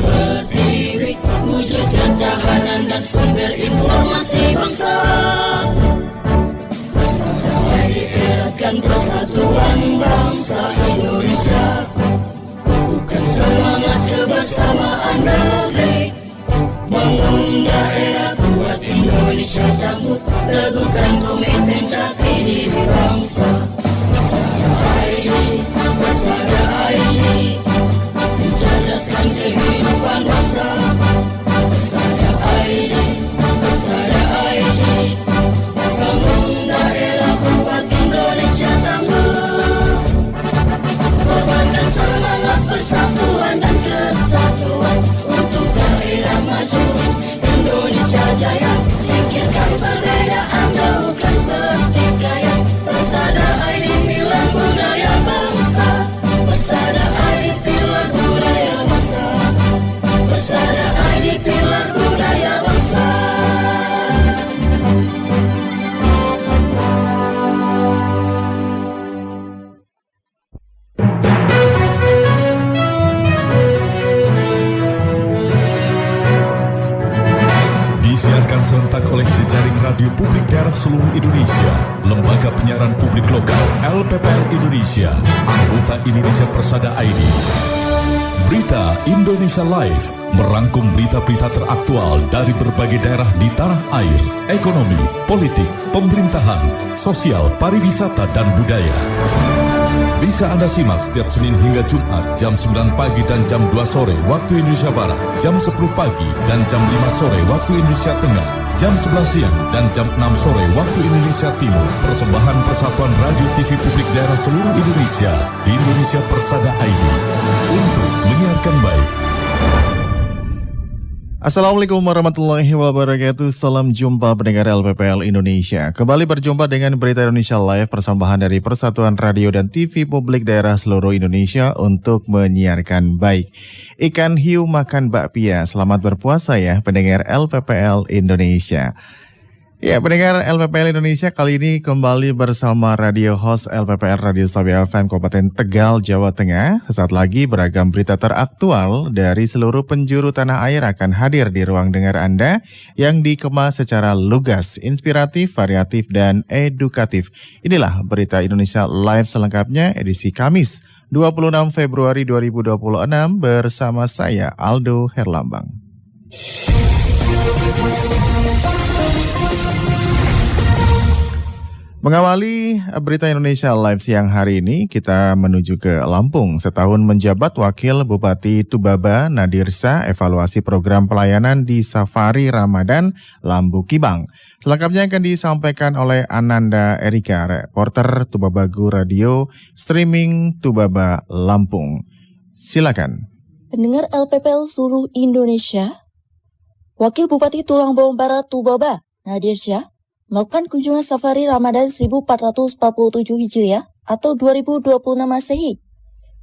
berdiri, wujudkan tahanan dan sumber informasi bangsa. Bersama eratkan persatuan bangsa Indonesia. Bukan semangat kebersamaan negeri, bangun daerah kuat Indonesia tangguh, teguhkan komitmen jati diri bangsa. Bersama ID, mencerdaskan kehidupan bangsa. Bersama ID, bangun daerah kuat Indonesia tangguh. Korbankan semangat persatuan dan kesatuan untuk daerah maju Indonesia jaya. Singkirkan perbedaan, jauhkan pertikaian. Persada ID pilar budaya bangsa. Persada ID pilar budaya bangsa. Persada ID pilar budaya bangsa. Disiarkan serentak oleh jejaring radio publik daerah seluruh Indonesia, Lembaga Penyiaran Publik Lokal LPPL Indonesia, anggota Indonesia Persada ID. Berita Indonesia Live merangkum berita-berita teraktual dari berbagai daerah di tanah air, ekonomi, politik, pemerintahan, sosial, pariwisata, dan budaya. Bisa Anda simak setiap Senin hingga Jumat jam 9 pagi dan jam 2 sore waktu Indonesia Barat, jam 10 pagi dan jam 5 sore waktu Indonesia Tengah, jam 11 siang dan jam 6 sore waktu Indonesia Timur. Persembahan Persatuan Radio TV Publik Daerah seluruh Indonesia, Indonesia Persada ID, untuk menyiarkan baik. Assalamualaikum warahmatullahi wabarakatuh. Salam jumpa pendengar LPPL Indonesia. Kembali berjumpa dengan Berita Indonesia Live, persembahan dari Persatuan Radio dan TV Publik Daerah seluruh Indonesia untuk menyiarkan baik. Ikan hiu makan bakpia. Selamat berpuasa ya pendengar LPPL Indonesia. Ya, pendengar LPPL Indonesia, kali ini kembali bersama radio host LPPL Radio Sabia FM Kabupaten Tegal, Jawa Tengah. Sesaat lagi beragam berita teraktual dari seluruh penjuru tanah air akan hadir di ruang dengar Anda yang dikemas secara lugas, inspiratif, variatif, dan edukatif. Inilah Berita Indonesia Live selengkapnya edisi Kamis 26 Februari 2026 bersama saya Aldo Herlambang. Mengawali Berita Indonesia Live siang hari ini, kita menuju ke Lampung. Setahun menjabat, Wakil Bupati Tubaba Nadir Syah evaluasi program pelayanan di Safari Ramadan Lambu Kibang. Selengkapnya akan disampaikan oleh Ananda Erika, reporter Tubabagu Radio, streaming Tubaba Lampung. Silakan. Pendengar LPPL seluruh Indonesia, Wakil Bupati Tulang Bawang Barat Tubaba Nadir Syah melakukan kunjungan safari Ramadan 1447 Hijriah atau 2026 Masehi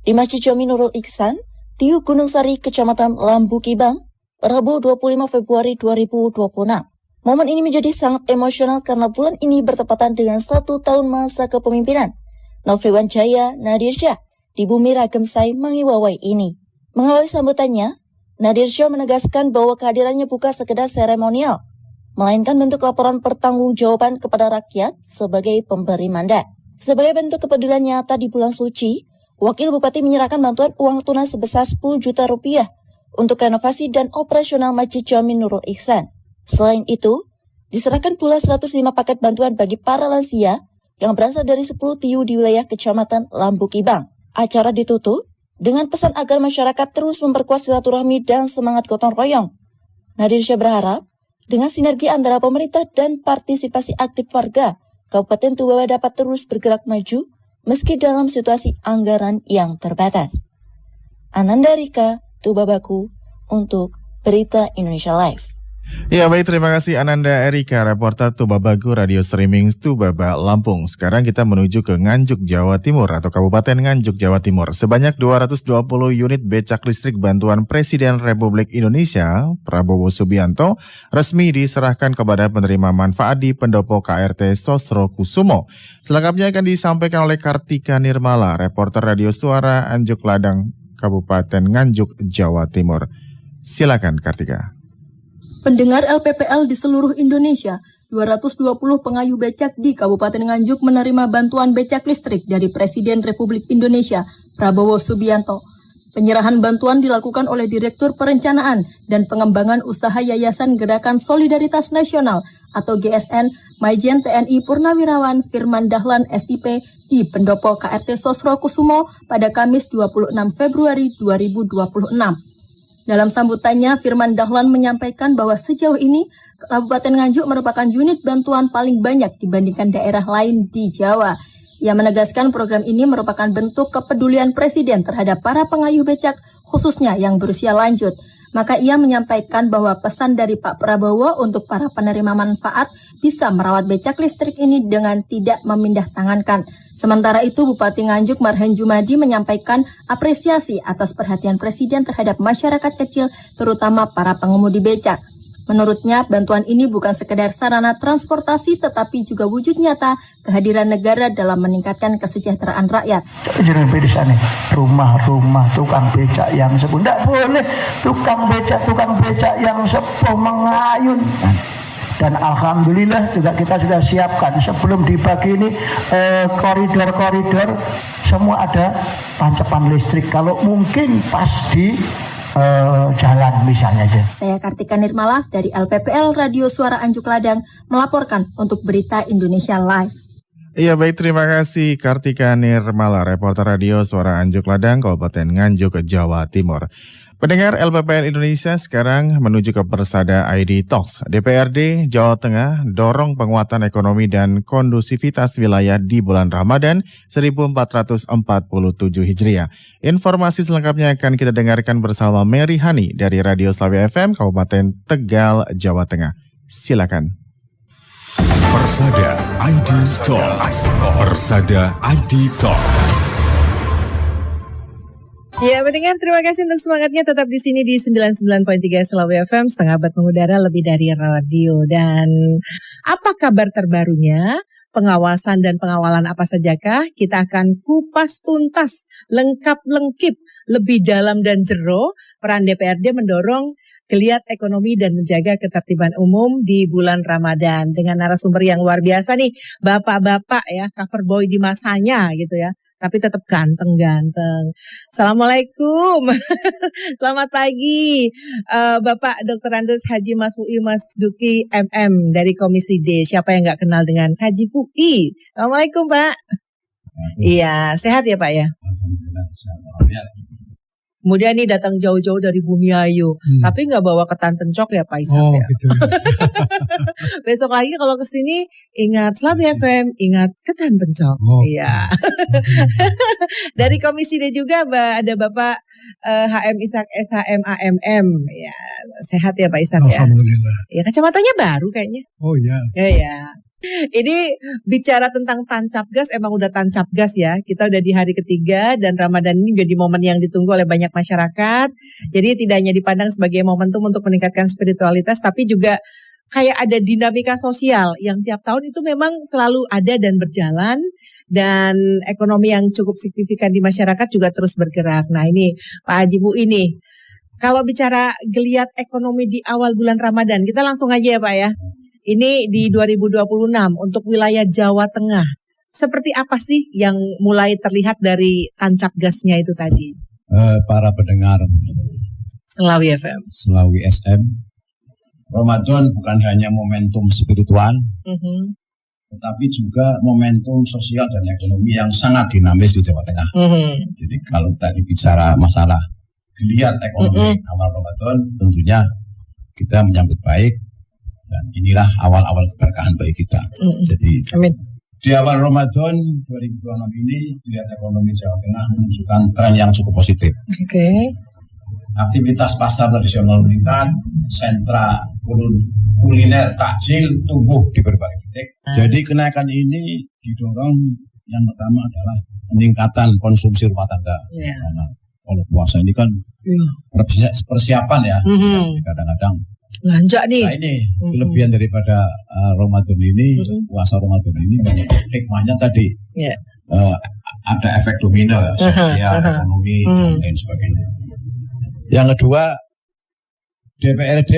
di Masjid Jami Nurul Ihsan, Tiuk Gunung Sari, Kecamatan Lambu Kibang, Rabu 25 Februari 2026. Momen ini menjadi sangat emosional karena bulan ini bertepatan dengan 1 tahun masa kepemimpinan Nofriwan Jaya Nadir Syah di bumi Ragemsai Mangiwawai ini. Mengawali sambutannya, Nadir Syah menegaskan bahwa kehadirannya bukan sekedar seremonial, melainkan bentuk laporan pertanggungjawaban kepada rakyat sebagai pemberi mandat. Sebagai bentuk kepedulian nyata di bulan suci, Wakil Bupati menyerahkan bantuan uang tunai sebesar 10 juta rupiah untuk renovasi dan operasional Masjid Jami Nurul Ihsan. Selain itu, diserahkan pula 105 paket bantuan bagi para lansia yang berasal dari 10 TIU di wilayah Kecamatan Lambu Kibang. Acara ditutup dengan pesan agar masyarakat terus memperkuat silaturahmi dan semangat gotong royong. Nadir Syah berharap, dengan sinergi antara pemerintah dan partisipasi aktif warga, Kabupaten Tubaba dapat terus bergerak maju meski dalam situasi anggaran yang terbatas. Ananda Rika, Tubabaku, untuk Berita Indonesia Live. Ya baik, terima kasih Ananda Erika, reporter Tubabagu Radio Streaming Tubaba Lampung. Sekarang kita menuju ke Nganjuk, Jawa Timur atau Kabupaten Nganjuk, Jawa Timur. Sebanyak 220 unit becak listrik bantuan Presiden Republik Indonesia, Prabowo Subianto, resmi diserahkan kepada penerima manfaat di Pendopo KRT Sosro Kusumo. Selengkapnya akan disampaikan oleh Kartika Nirmala, reporter Radio Suara Anjuk Ladang, Kabupaten Nganjuk, Jawa Timur. Silakan Kartika. Pendengar LPPL di seluruh Indonesia, 220 pengayuh becak di Kabupaten Nganjuk menerima bantuan becak listrik dari Presiden Republik Indonesia, Prabowo Subianto. Penyerahan bantuan dilakukan oleh Direktur Perencanaan dan Pengembangan Usaha Yayasan Gerakan Solidaritas Nasional atau GSN, Majen TNI Purnawirawan Firman Dahlan SIP di Pendopo KRT Sosro Kusumo pada Kamis 26 Februari 2026. Dalam sambutannya, Firman Dahlan menyampaikan bahwa sejauh ini Kabupaten Nganjuk merupakan unit bantuan paling banyak dibandingkan daerah lain di Jawa. Ia menegaskan program ini merupakan bentuk kepedulian Presiden terhadap para pengayuh becak, khususnya yang berusia lanjut. Maka ia menyampaikan bahwa pesan dari Pak Prabowo untuk para penerima manfaat bisa merawat becak listrik ini dengan tidak memindah tangankan. Sementara itu, Bupati Nganjuk Marhen Jumadi menyampaikan apresiasi atas perhatian Presiden terhadap masyarakat kecil, terutama para pengemudi becak. Menurutnya, bantuan ini bukan sekedar sarana transportasi, tetapi juga wujud nyata kehadiran negara dalam meningkatkan kesejahteraan rakyat. Jangan beda sana, rumah-rumah tukang becak yang sepuh. Tidak boleh tukang becak yang sepuh mengayun. Dan alhamdulillah juga kita sudah siapkan sebelum dibagi ini koridor-koridor semua ada tancapan listrik. Kalau mungkin pas di jalan misalnya aja. Saya Kartika Nirmala dari LPPL Radio Suara Anjuk Ladang melaporkan untuk Berita Indonesia Live. Iya baik, terima kasih Kartika Nirmala, reporter radio Suara Anjuk Ladang, Kabupaten Nganjuk, Jawa Timur. Pendengar LPPL Indonesia, sekarang menuju ke Persada ID Talks. DPRD Jawa Tengah dorong penguatan ekonomi dan kondusivitas wilayah di bulan Ramadan 1447 Hijriah. Informasi selengkapnya akan kita dengarkan bersama Mary Hani dari Radio Slawi FM Kabupaten Tegal, Jawa Tengah. Silakan. Persada ID Talks. Persada ID Talks. Ya, pendengar, terima kasih untuk semangatnya tetap di sini di 99.3 Slawi FM, setengah abad mengudara lebih dari radio. Dan apa kabar terbarunya? Pengawasan dan pengawalan apa sajakah? Kita akan kupas tuntas, lengkap-lengkip, lebih dalam dan jero. Peran DPRD mendorong geliat ekonomi dan menjaga ketertiban umum di bulan Ramadan. Dengan narasumber yang luar biasa nih, bapak-bapak ya, cover boy di masanya gitu ya. Tapi tetap ganteng-ganteng. Assalamualaikum. Selamat pagi. Bapak Dr. Andes Haji Mas Pui Mas Duki MM dari Komisi D. Siapa yang nggak kenal dengan Haji Pui? Assalamualaikum Pak. Iya, sehat ya Pak ya? Alhamdulillah, sehat. Kemudian nih datang jauh-jauh dari Bumi Ayu. Tapi nggak bawa ketan pencok ya Pak Ishak ya? Gitu. Besok lagi kalau kesini ingat Slawi FM, ingat ketan pencok. Iya. Dari Komisi D juga ada Bapak HM Ishak SHM AMM. Ya, sehat ya Pak Ishak ya? Alhamdulillah. Ya, kacamatanya baru kayaknya. Oh iya. Ya. Ini bicara tentang tancap gas, emang udah tancap gas ya. Kita udah di hari ketiga dan Ramadan ini jadi momen yang ditunggu oleh banyak masyarakat. Jadi tidak hanya dipandang sebagai momentum untuk meningkatkan spiritualitas, tapi juga kayak ada dinamika sosial yang tiap tahun itu memang selalu ada dan berjalan. Dan ekonomi yang cukup signifikan di masyarakat juga terus bergerak. Nah ini Pak Haji Bu ini, kalau bicara geliat ekonomi di awal bulan Ramadan, kita langsung aja ya Pak ya. Ini di 2026 untuk wilayah Jawa Tengah. Seperti apa sih yang mulai terlihat dari tancap gasnya itu tadi? Para pendengar Slawi FM. Slawi SM, Ramadan bukan hanya momentum spiritual, tetapi juga momentum sosial dan ekonomi yang sangat dinamis di Jawa Tengah. Jadi kalau tadi bicara masalah geliat ekonomi awal Ramadan, tentunya kita menyambut baik. Dan inilah awal-awal keberkahan bagi kita. Jadi Amin. Di awal Ramadan 2026 ini, geliat ekonomi Jawa Tengah menunjukkan tren yang cukup positif. Oke. Aktivitas pasar tradisional meningkat, sentra kuliner takjil tumbuh di berbagai titik. Jadi kenaikan ini didorong yang pertama adalah peningkatan konsumsi rumah tangga. Karena kalau puasa ini kan persiapan ya. Kadang-kadang Lanjut nih. Nah ini kelebihan daripada Ramadan ini, puasa Ramadan ini, hikmahnya tadi ada efek domino ya, sosial, ekonomi, dan lain sebagainya. Yang kedua, DPRD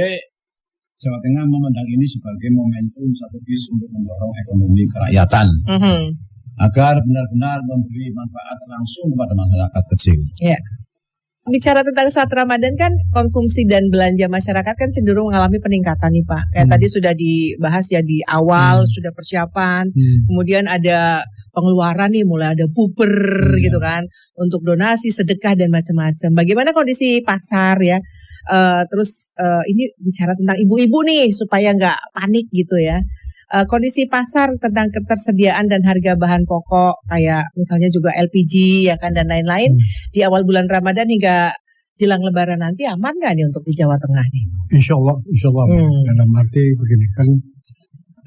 Jawa Tengah memandang ini sebagai momentum strategis untuk mendorong ekonomi kerakyatan agar benar-benar memberi manfaat langsung kepada masyarakat kecil. Ya. Bicara tentang saat Ramadan kan konsumsi dan belanja masyarakat kan cenderung mengalami peningkatan nih Pak. Kayak tadi sudah dibahas ya di awal, sudah persiapan. Kemudian ada pengeluaran nih, mulai ada puber gitu kan. Untuk donasi, sedekah dan macam-macam. Bagaimana kondisi pasar ya? Terus ini bicara tentang ibu-ibu nih supaya nggak panik gitu ya. Kondisi pasar tentang ketersediaan dan harga bahan pokok kayak misalnya juga LPG ya kan dan lain-lain di awal bulan Ramadan hingga jelang Lebaran nanti aman nggak nih untuk di Jawa Tengah nih? Insya Allah. Dalam arti begini kan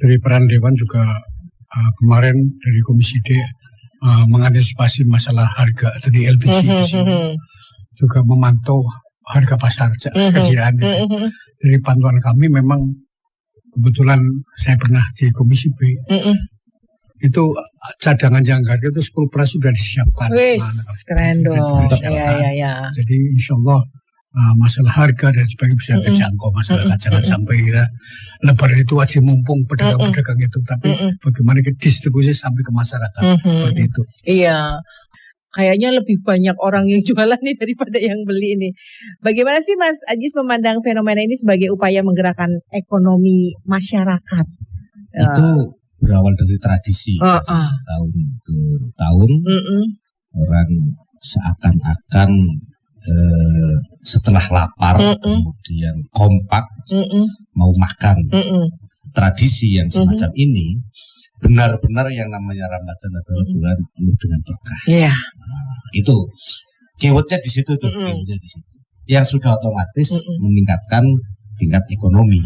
dari peran Dewan juga kemarin dari Komisi D mengantisipasi masalah harga tadi LPG di sini juga memantau harga pasar ketersediaan itu. Dari pantauan kami memang kebetulan saya pernah di Komisi B, itu cadangan jangkar itu 10% sudah disiapkan. Wis, keren dong. Ya. Jadi insya Allah masalah harga dan sebagainya bisa terjangkau masyarakat. Jangan sampai kita Lebaran itu wajib mumpung pedagang-pedagang itu, tapi bagaimana ke distribusi sampai ke masyarakat seperti itu. Iya. Kayaknya lebih banyak orang yang jualan nih daripada yang beli ini. Bagaimana sih Mas Ajis memandang fenomena ini sebagai upaya menggerakkan ekonomi masyarakat? Itu berawal dari tradisi. Tahun ke tahun orang seakan-akan setelah lapar kemudian kompak mau makan. Tradisi yang semacam ini benar-benar yang namanya Ramadan adalah bulan penuh dengan berkah. Itu keywordnya di situ tuh. Yang sudah otomatis meningkatkan tingkat ekonomi.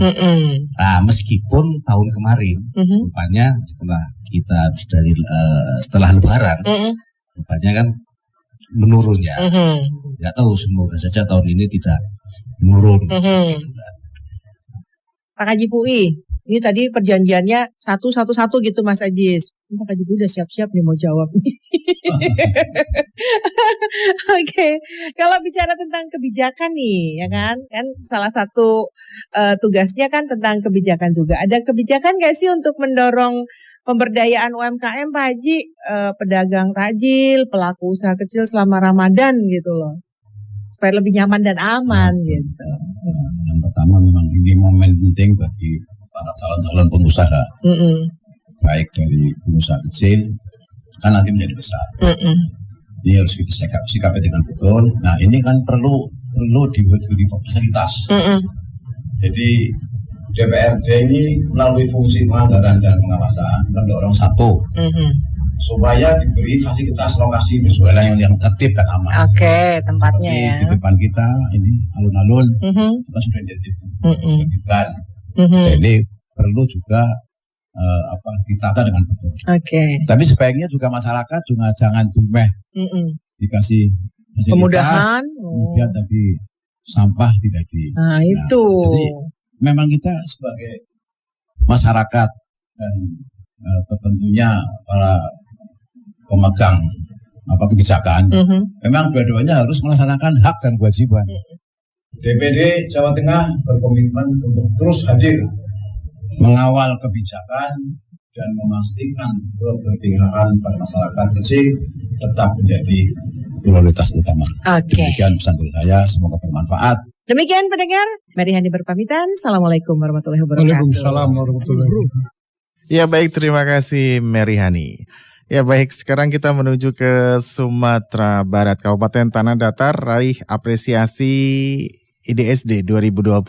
Nah, meskipun tahun kemarin, rupanya setelah kita habis dari setelah Lebaran, rupanya kan menurun ya. Nggak tahu, semoga saja tahun ini tidak menurun. Pak Haji Pui, ini tadi perjanjiannya satu-satu gitu Mas Ajis. Pak Haji Pui udah siap-siap nih mau jawab nih. Oke, kalau bicara tentang kebijakan nih, ya kan salah satu tugasnya kan tentang kebijakan juga. Ada kebijakan nggak sih untuk mendorong pemberdayaan UMKM Pak Haji, pedagang takjil, pelaku usaha kecil selama Ramadan gitu loh, supaya lebih nyaman dan aman gitu. Yang pertama memang ini momen penting bagi para calon-calon pengusaha, baik dari pengusaha kecil kan nanti menjadi besar. Ini harus kita sikapi dengan betul. Nah ini kan perlu diberi fasilitas. Jadi DPRD ini melalui fungsi penganggaran dan pengawasan mendorong satu supaya diberi fasilitas lokasi berjualan yang tertib dan aman. Oke, tempatnya seperti ya. Di depan kita ini alun-alun kita sudah ditertibkan. Jadi perlu juga ditata dengan betul. Tapi sebaiknya juga masyarakat juga jangan dumeh dikasih fasilitas, kemudahan, kemudian tapi sampah tidak di. Nah itu. Jadi memang kita sebagai masyarakat dan tentunya para pemegang kebijakan, memang dua-duanya harus melaksanakan hak dan kewajiban. DPD Jawa Tengah berkomitmen untuk terus hadir mengawal kebijakan dan memastikan keberpihakan pada masyarakat kecil tetap menjadi prioritas utama. Demikian pesan dari saya, semoga bermanfaat. Demikian pendengar, Mary Hani berpamitan. Assalamualaikum warahmatullahi wabarakatuh. Waalaikumsalam warahmatullahi wabarakatuh. Ya baik, terima kasih Mary Hani. Ya baik, sekarang kita menuju ke Sumatera Barat, Kabupaten Tanah Datar, raih apresiasi IDSD 2025.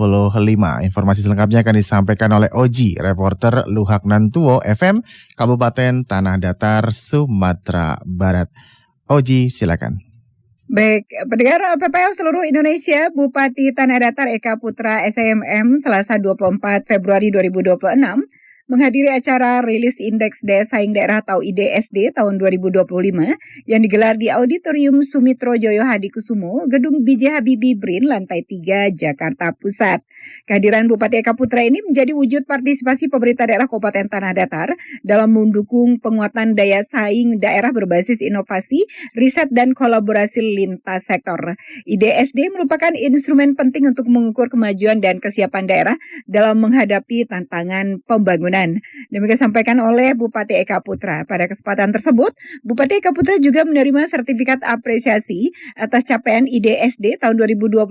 Informasi selengkapnya akan disampaikan oleh Oji, reporter Luhak Nantuo FM, Kabupaten Tanah Datar, Sumatera Barat. Oji, silakan. Baik, pendengar PPL seluruh Indonesia, Bupati Tanah Datar Eka Putra SMM Selasa 24 Februari 2026 menghadiri acara rilis Indeks Daya Saing Daerah atau IDSD tahun 2025 yang digelar di Auditorium Sumitro Joyo Hadikusumo, Gedung B.J. Habibie BRIN, lantai 3, Jakarta Pusat. Kehadiran Bupati Eka Putra ini menjadi wujud partisipasi pemerintah daerah Kabupaten Tanah Datar dalam mendukung penguatan daya saing daerah berbasis inovasi, riset, dan kolaborasi lintas sektor. IDSD merupakan instrumen penting untuk mengukur kemajuan dan kesiapan daerah dalam menghadapi tantangan pembangunan. Demikian disampaikan oleh Bupati Eka Putra. Pada kesempatan tersebut, Bupati Eka Putra juga menerima sertifikat apresiasi atas capaian IDSD tahun 2025.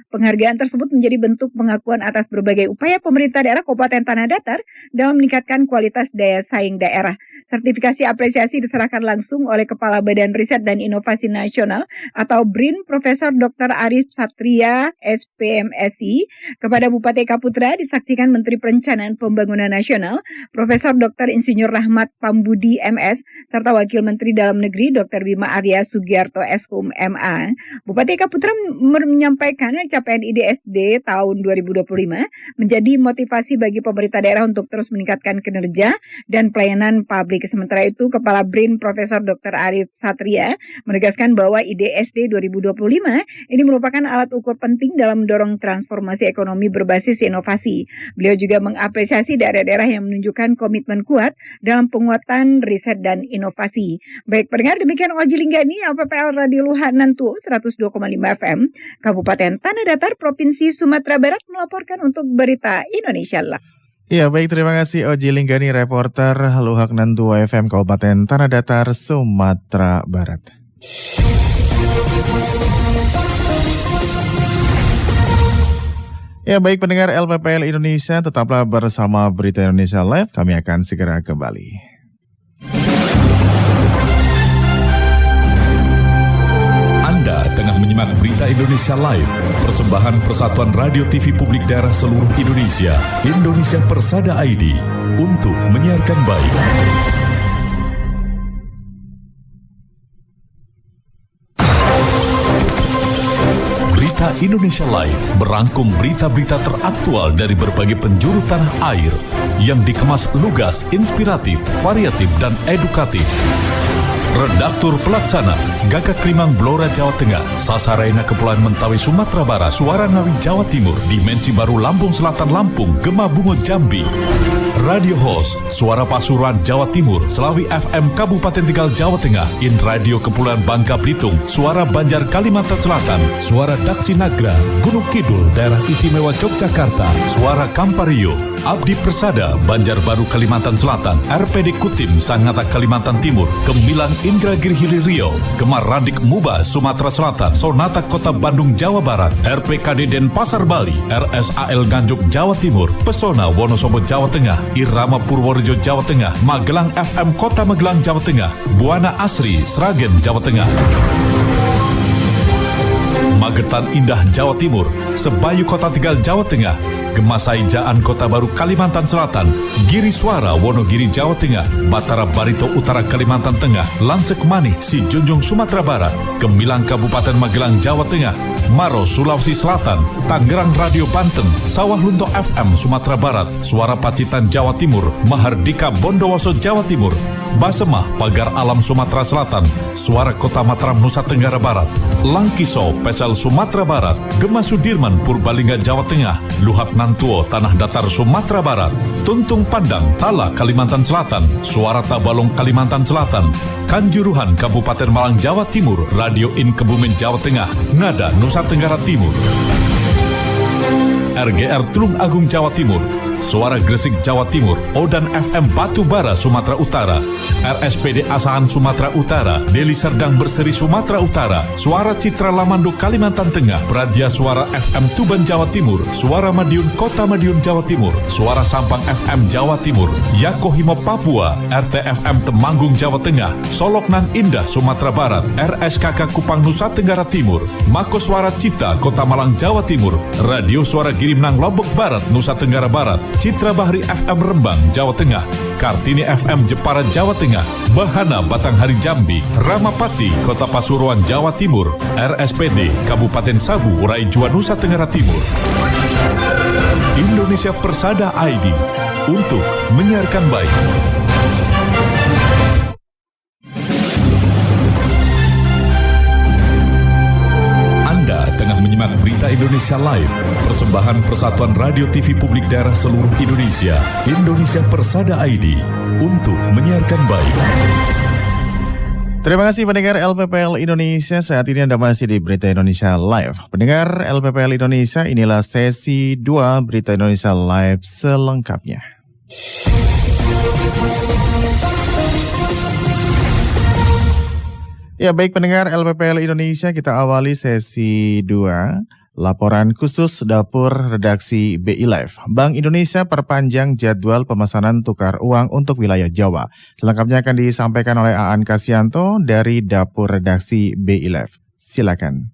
Penghargaan tersebut menjadi bentuk pengakuan atas berbagai upaya pemerintah daerah Kabupaten Tanah Datar dalam meningkatkan kualitas daya saing daerah. Sertifikasi apresiasi diserahkan langsung oleh Kepala Badan Riset dan Inovasi Nasional atau BRIN Profesor Dr. Arif Satria, SPMSI, kepada Bupati Eka Putra disaksikan Menteri Perencanaan Pembangunan Nasional, Profesor Dr. Insinyur Rahmat Pambudi MS, serta Wakil Menteri Dalam Negeri Dr. Bima Arya Sugiarto SHUM MA. Bupati Eka Putra menyampaikan capaian IDSD tahun 2025 menjadi motivasi bagi pemerintah daerah untuk terus meningkatkan kinerja dan pelayanan publik. Sementara itu, Kepala BRIN Profesor Dr. Arif Satria menegaskan bahwa IDSD 2025 ini merupakan alat ukur penting dalam mendorong transformasi ekonomi berbasis inovasi. Beliau juga mengapresiasi daerah-daerah yang menunjukkan komitmen kuat dalam penguatan riset dan inovasi. Baik pendengar, demikian Oji Linggani, LPPL Radio Luhanantuo 102,5 FM, Kabupaten Tanah Datar, Provinsi Sumatera Barat melaporkan untuk Berita Indonesia Live. Ya, baik, terima kasih Oji Linggani, reporter Luhak Nantuo FM Kabupaten Tanah Datar, Sumatera Barat. Ya, baik pendengar LPPL Indonesia, tetaplah bersama Berita Indonesia Live, kami akan segera kembali. Anda tengah menyimak Berita Indonesia Live, persembahan Persatuan Radio TV Publik Daerah seluruh Indonesia, Indonesia Persada ID, untuk menyiarkan baik. Berita Indonesia Live merangkum berita-berita teraktual dari berbagai penjuru tanah air yang dikemas lugas, inspiratif, variatif, dan edukatif. Redaktur Pelaksana, Gagak Limang Blora Jawa Tengah, Sasarena Kepulauan Mentawai Sumatera Barat, Suara Ngawi Jawa Timur, Dimensi Baru Lampung Selatan Lampung, Gema Bungo Jambi. Radio Host, Suara Pasuruan Jawa Timur, Selawi FM Kabupaten Tegal Jawa Tengah, In Radio Kepulauan Bangka Belitung, Suara Banjar Kalimantan Selatan, Suara Daksi Nagra, Gunung Kidul, Daerah Istimewa Yogyakarta, Suara Kampario, Abdi Persada, Banjarbaru Kalimantan Selatan, RPD Kutim Sangatta Kalimantan Timur, Gemilang Indragiri Hilir Riau, Gemar Radik Muba Sumatera Selatan, Sonata Kota Bandung Jawa Barat, RPKD Denpasar Bali, RSAL Nganjuk Jawa Timur, Pesona Wonosobo Jawa Tengah, Irama Purworejo Jawa Tengah, Magelang FM Kota Magelang Jawa Tengah, Buana Asri Sragen Jawa Tengah, Magetan Indah Jawa Timur, Sebayu Kota Tegal Jawa Tengah, Gemasai Jaan Kota Baru Kalimantan Selatan, Giri Suara Wonogiri Jawa Tengah, Batara Barito Utara Kalimantan Tengah, Lansek Manih Si Junjung Sumatera Barat, Gemilang Kabupaten Magelang Jawa Tengah, Maros Sulawesi Selatan, Tangerang Radio Banten, Sawah Lunto FM Sumatera Barat, Suara Pacitan Jawa Timur, Mahardika Bondowoso Jawa Timur, Basemah Pagar Alam Sumatera Selatan, Suara Kota Mataram Nusa Tenggara Barat, Langkiso Pesel Sumatera Barat, Gema Sudirman Purbalingga Jawa Tengah, Luhak Nantuo Tanah Datar Sumatera Barat, Tuntung Pandang Tala Kalimantan Selatan, Suara Tabalong Kalimantan Selatan, Kanjuruhan Kabupaten Malang Jawa Timur, Radio In Kebumen Jawa Tengah, Ngada Nusa Tenggara Timur, RGR Tulung Agung Jawa Timur, Suara Gresik Jawa Timur, Odan FM Batu Bara Sumatera Utara, RSPD Asahan Sumatera Utara, Deli Serdang Berseri Sumatera Utara, Suara Citra Lamando Kalimantan Tengah, Pradia Suara FM Tuban Jawa Timur, Suara Madiun Kota Madiun Jawa Timur, Suara Sampang FM Jawa Timur, Yakohimo Papua, RTFM Temanggung Jawa Tengah, Soloknan Indah Sumatera Barat, RSKK Kupang Nusa Tenggara Timur, Mako Suara Cita Kota Malang Jawa Timur, Radio Suara Girimnang Lombok Barat Nusa Tenggara Barat, Citra Bahri FM Rembang Jawa Tengah, Kartini FM Jepara Jawa Tengah, Bahana Batanghari Jambi, Ramapati Kota Pasuruan Jawa Timur, RSPD Kabupaten Sabu Raijua Nusa Tenggara Timur. Indonesia Persada ID untuk menyiarkan baik. Anda tengah menyimak Berita Indonesia Live, persembahan Persatuan Radio TV Publik Daerah seluruh Indonesia, Indonesia Persada ID, untuk menyiarkan baik. Terima kasih pendengar LPPL Indonesia, saat ini Anda masih di Berita Indonesia Live. Pendengar LPPL Indonesia, inilah sesi 2 Berita Indonesia Live selengkapnya. Ya baik pendengar LPPL Indonesia, kita awali sesi 2. Laporan khusus Dapur Redaksi BI Live. Bank Indonesia perpanjang jadwal pemesanan tukar uang untuk wilayah Jawa. Selengkapnya akan disampaikan oleh Aan Kasyanto dari Dapur Redaksi BI Live. Silakan.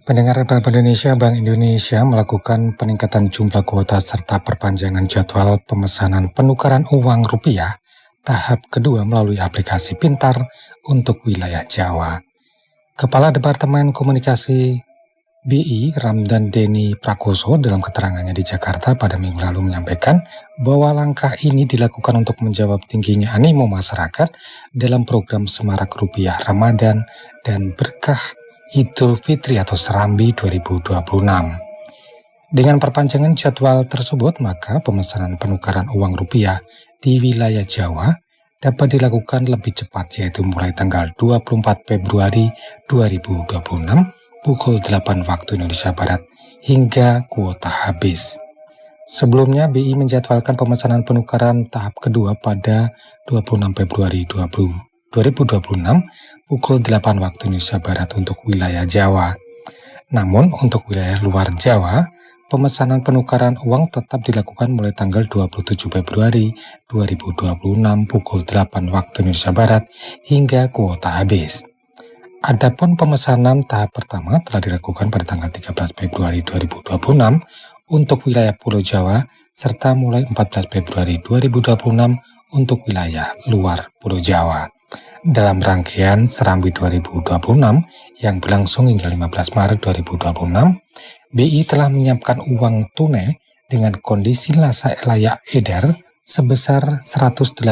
Pendengar Bank Indonesia, Bank Indonesia melakukan peningkatan jumlah kuota serta perpanjangan jadwal pemesanan penukaran uang rupiah tahap kedua melalui aplikasi pintar untuk wilayah Jawa. Kepala Departemen Komunikasi BI Ramdan Deni Prakoso dalam keterangannya di Jakarta pada minggu lalu menyampaikan bahwa langkah ini dilakukan untuk menjawab tingginya animo masyarakat dalam program Semarak Rupiah Ramadan dan Berkah Idul Fitri atau Serambi 2026. Dengan perpanjangan jadwal tersebut, maka pemesanan penukaran uang rupiah di wilayah Jawa dapat dilakukan lebih cepat, yaitu mulai tanggal 24 Februari 2026 pukul 8 waktu Indonesia Barat hingga kuota habis. Sebelumnya, BI menjadwalkan pemesanan penukaran tahap kedua pada 26 Februari 2026 pukul 8 waktu Indonesia Barat untuk wilayah Jawa. Namun, untuk wilayah luar Jawa, pemesanan penukaran uang tetap dilakukan mulai tanggal 27 Februari 2026 pukul 8 waktu Indonesia Barat hingga kuota habis. Adapun pemesanan tahap pertama telah dilakukan pada tanggal 13 Februari 2026 untuk wilayah Pulau Jawa serta mulai 14 Februari 2026 untuk wilayah luar Pulau Jawa. Dalam rangkaian Serambi 2026 yang berlangsung hingga 15 Maret 2026, BI telah menyiapkan uang tunai dengan kondisi layak edar sebesar 185,6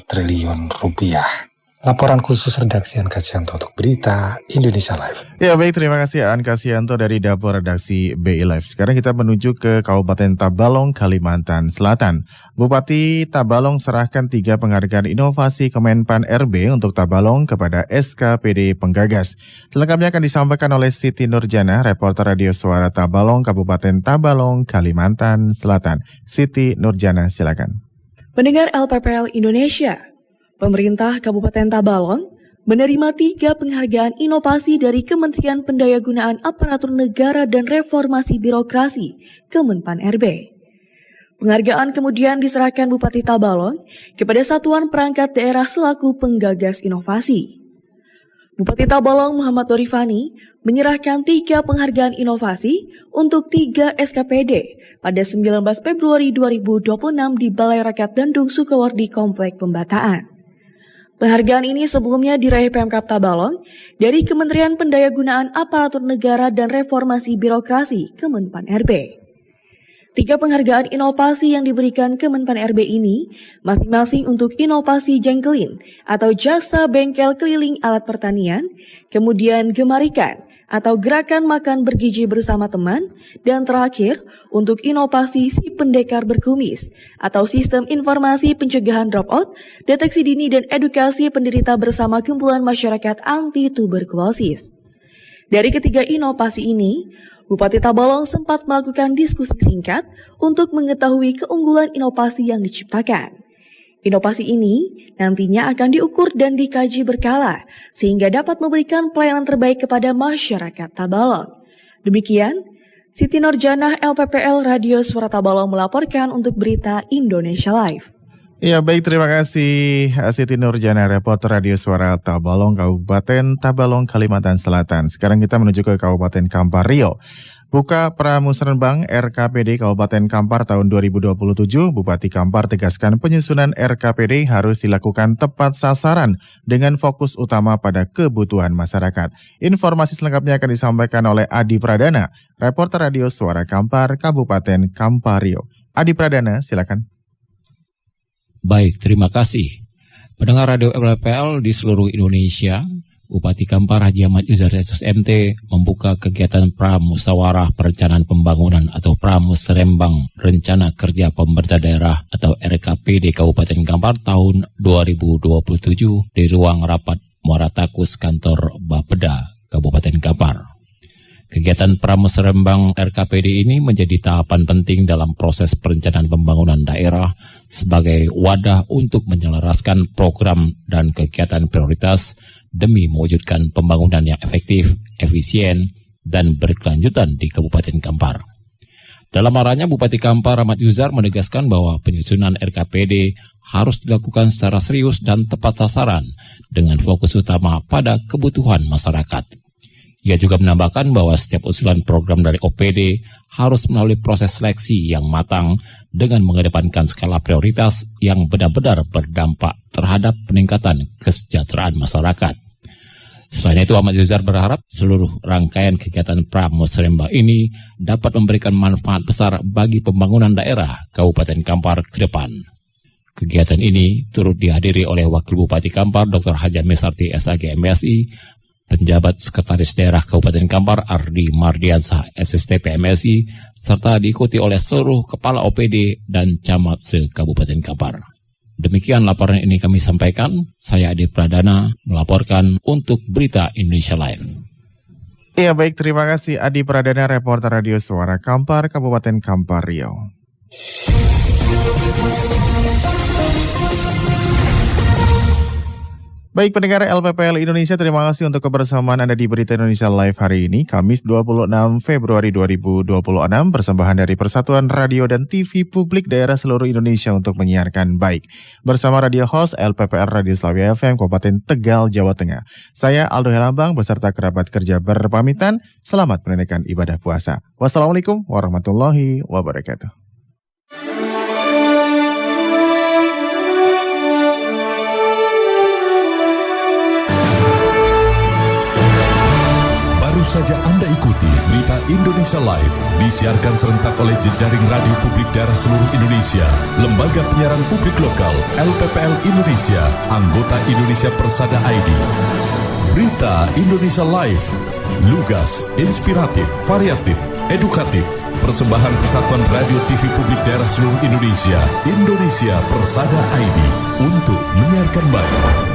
triliun rupiah. Laporan khusus redaksi Aan Kasyanto untuk Berita Indonesia Live. Ya baik, terima kasih Aan Kasyanto dari Dapur Redaksi BI Live. Sekarang kita menuju ke Kabupaten Tabalong, Kalimantan Selatan. Bupati Tabalong serahkan 3 penghargaan inovasi Kemenpan RB untuk Tabalong kepada SKPD Penggagas. Selengkapnya akan disampaikan oleh Siti Nurjana, reporter Radio Suara Tabalong, Kabupaten Tabalong, Kalimantan Selatan. Siti Nurjana, silakan. Pendengar LPPL Indonesia, pemerintah Kabupaten Tabalong menerima 3 penghargaan inovasi dari Kementerian Pendayagunaan Aparatur Negara dan Reformasi Birokrasi, Kemenpan RB. Penghargaan kemudian diserahkan Bupati Tabalong kepada Satuan Perangkat Daerah selaku penggagas inovasi. Bupati Tabalong Muhammad Dorifani menyerahkan 3 penghargaan inovasi untuk 3 SKPD pada 19 Februari 2026 di Balai Rakyat Dandung Sukawardi Komplek Pembataan. Penghargaan ini sebelumnya diraih Pemkab Tabalong dari Kementerian Pendayagunaan Aparatur Negara dan Reformasi Birokrasi, Kemenpan RB. 3 penghargaan inovasi yang diberikan Kemenpan RB ini masing-masing untuk inovasi jengkelin atau jasa bengkel keliling alat pertanian, kemudian gemarikan atau gerakan makan bergizi bersama teman, dan terakhir untuk inovasi si pendekar berkumis atau sistem informasi pencegahan dropout, deteksi dini dan edukasi penderita bersama kumpulan masyarakat anti tuberkulosis. Dari ketiga inovasi ini, Bupati Tabalong sempat melakukan diskusi singkat untuk mengetahui keunggulan inovasi yang diciptakan. Inovasi ini nantinya akan diukur dan dikaji berkala sehingga dapat memberikan pelayanan terbaik kepada masyarakat Tabalong. Demikian, Siti Nurjanah LPPL Radio Suara Tabalong melaporkan untuk Berita Indonesia Live. Ya baik, terima kasih Siti Nurjana, reporter Radio Suara Tabalong, Kabupaten Tabalong, Kalimantan Selatan. Sekarang kita menuju ke Kabupaten Kampar Riau. Buka Pramusrenbang RKPD Kabupaten Kampar tahun 2027, Bupati Kampar tegaskan penyusunan RKPD harus dilakukan tepat sasaran dengan fokus utama pada kebutuhan masyarakat. Informasi selengkapnya akan disampaikan oleh Adi Pradana, reporter Radio Suara Kampar, Kabupaten Kampar Riau. Adi Pradana, silakan. Baik, terima kasih. Pendengar Radio LPPL di seluruh Indonesia, Bupati Kampar Haji Ahmad Yuzar MT membuka kegiatan Pramusyawarah Perencanaan Pembangunan atau Pramusrembang Rencana Kerja Pemerintah Daerah atau RKPD Kabupaten Kampar tahun 2027 di ruang rapat Muara Takus kantor Bapeda Kabupaten Kampar. Kegiatan Pramusrembang RKPD ini menjadi tahapan penting dalam proses perencanaan pembangunan daerah sebagai wadah untuk menyelaraskan program dan kegiatan prioritas demi mewujudkan pembangunan yang efektif, efisien, dan berkelanjutan di Kabupaten Kampar. Dalam arahannya, Bupati Kampar Ahmad Yuzar menegaskan bahwa penyusunan RKPD harus dilakukan secara serius dan tepat sasaran dengan fokus utama pada kebutuhan masyarakat. Ia juga menambahkan bahwa setiap usulan program dari OPD harus melalui proses seleksi yang matang dengan mengedepankan skala prioritas yang benar-benar berdampak terhadap peningkatan kesejahteraan masyarakat. Selain itu, Ahmad Yuzar berharap seluruh rangkaian kegiatan Pramusrembang ini dapat memberikan manfaat besar bagi pembangunan daerah Kabupaten Kampar ke depan. Kegiatan ini turut dihadiri oleh Wakil Bupati Kampar Dr. Haja Mesarti SAG MSI, penjabat Sekretaris Daerah Kabupaten Kampar Ardi Mardiansah SSTP MSI, serta diikuti oleh seluruh Kepala OPD dan Camat se-Kabupaten Kampar. Demikian laporan ini kami sampaikan. Saya Adi Pradana melaporkan untuk Berita Indonesia Live. Iya baik, terima kasih Adi Pradana, reporter Radio Suara Kampar, Kabupaten Kampar Riau. Baik pendengar LPPL Indonesia, terima kasih untuk kebersamaan Anda di Berita Indonesia Live hari ini, Kamis 26 Februari 2026, persembahan dari Persatuan Radio dan TV Publik Daerah seluruh Indonesia untuk menyiarkan baik. Bersama radio host LPPL Radio Slawi FM Kabupaten Tegal, Jawa Tengah. Saya Aldo Helambang beserta kerabat kerja berpamitan, selamat menunaikan ibadah puasa. Wassalamualaikum warahmatullahi wabarakatuh. Baru saja Anda ikuti Berita Indonesia Live, disiarkan serentak oleh jejaring radio publik daerah seluruh Indonesia, Lembaga Penyiaran Publik Lokal, LPPL Indonesia, anggota Indonesia Persada ID. Berita Indonesia Live, lugas, inspiratif, variatif, edukatif, persembahan Persatuan Radio TV Publik Daerah seluruh Indonesia, Indonesia Persada ID, untuk menyiarkan baik.